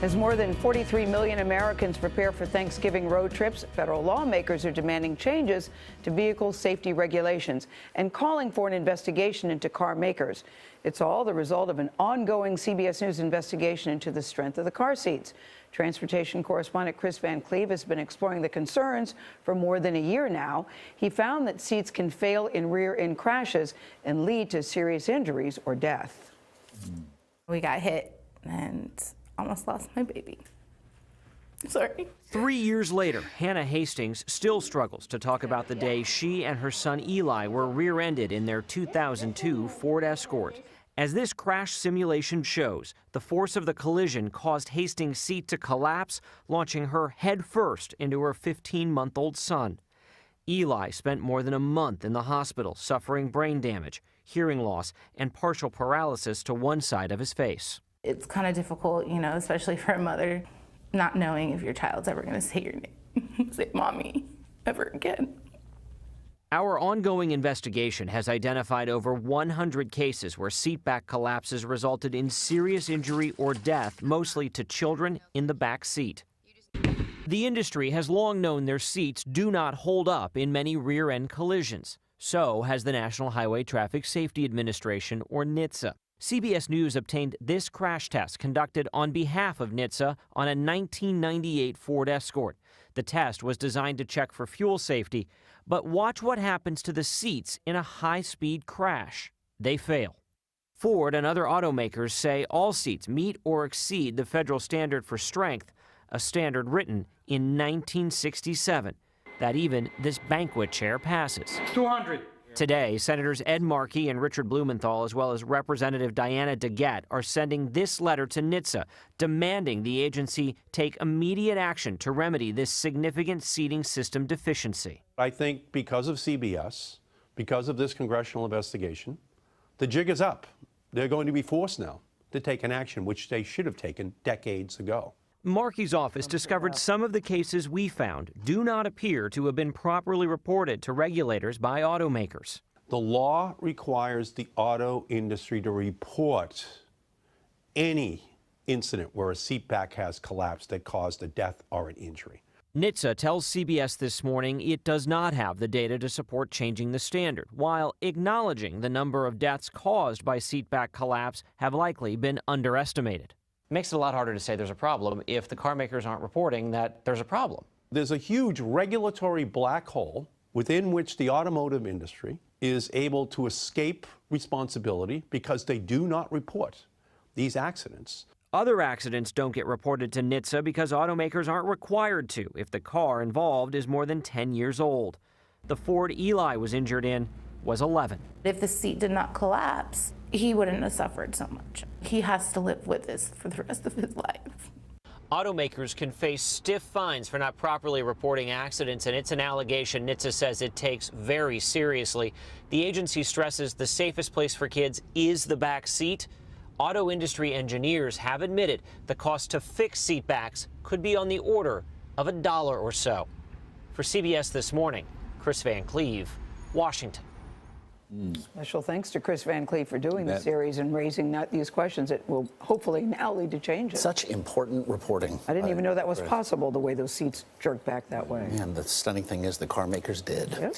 As more than 43 million Americans prepare for Thanksgiving road trips, federal lawmakers are demanding changes to vehicle safety regulations and calling for an investigation into car makers. It's all the result of an ongoing CBS News investigation into the strength of the car seats. Transportation correspondent Chris Van Cleve has been exploring the concerns for more than a year now. He found that seats can fail in rear-end crashes and lead to serious injuries or death. We got hit and almost lost my baby. Sorry. 3 years later, Hannah Hastings still struggles to talk about the day she and her son Eli were rear-ended in their 2002 Ford Escort. As this crash simulation shows, the force of the collision caused Hastings' seat to collapse, launching her head first into her 15-month-old son. Eli spent more than a month in the hospital, suffering brain damage, hearing loss, and partial paralysis to one side of his face. It's kind of difficult, especially for a mother, not knowing if your child's ever going to say your name, say mommy, ever again. Our ongoing investigation has identified over 100 cases where seatback collapses resulted in serious injury or death, mostly to children in the back seat. The industry has long known their seats do not hold up in many rear-end collisions. So has the National Highway Traffic Safety Administration, or NHTSA. CBS News obtained this crash test conducted on behalf of NHTSA on a 1998 Ford Escort. The test was designed to check for fuel safety, but watch what happens to the seats in a high-speed crash. They fail. Ford and other automakers say all seats meet or exceed the federal standard for strength, a standard written in 1967, that even this banquet chair passes. 200. Today, Senators Ed Markey and Richard Blumenthal, as well as Representative Diana DeGette, are sending this letter to NHTSA, demanding the agency take immediate action to remedy this significant seating system deficiency. I think because of CBS, because of this congressional investigation, the jig is up. They're going to be forced now to take an action, which they should have taken decades ago. Markey's office discovered some of the cases we found do not appear to have been properly reported to regulators by automakers. The law requires the auto industry to report any incident where a seatback has collapsed that caused a death or an injury. NHTSA tells CBS this morning it does not have the data to support changing the standard, while acknowledging the number of deaths caused by seatback collapse have likely been underestimated. Makes it a lot harder to say there's a problem if the car makers aren't reporting that there's a problem. There's a huge regulatory black hole within which the automotive industry is able to escape responsibility because they do not report these accidents. Other accidents don't get reported to NHTSA because automakers aren't required to if the car involved is more than 10 years old. The Ford Eli was injured in was 11. If the seat did not collapse, he wouldn't have suffered so much. He has to live with this for the rest of his life. Automakers can face stiff fines for not properly reporting accidents, and it's an allegation NHTSA says it takes very seriously. The agency stresses the safest place for kids is the back seat. Auto industry engineers have admitted the cost to fix seat backs could be on the order of $1 or so. For CBS This Morning, Chris Van Cleve, Washington. Special thanks to Chris Van Cleve for doing the series and raising these questions. It will hopefully now lead to changes. Such important reporting. I didn't even know that was possible, the way those seats jerked back that way. And the stunning thing is the car makers did. Yep.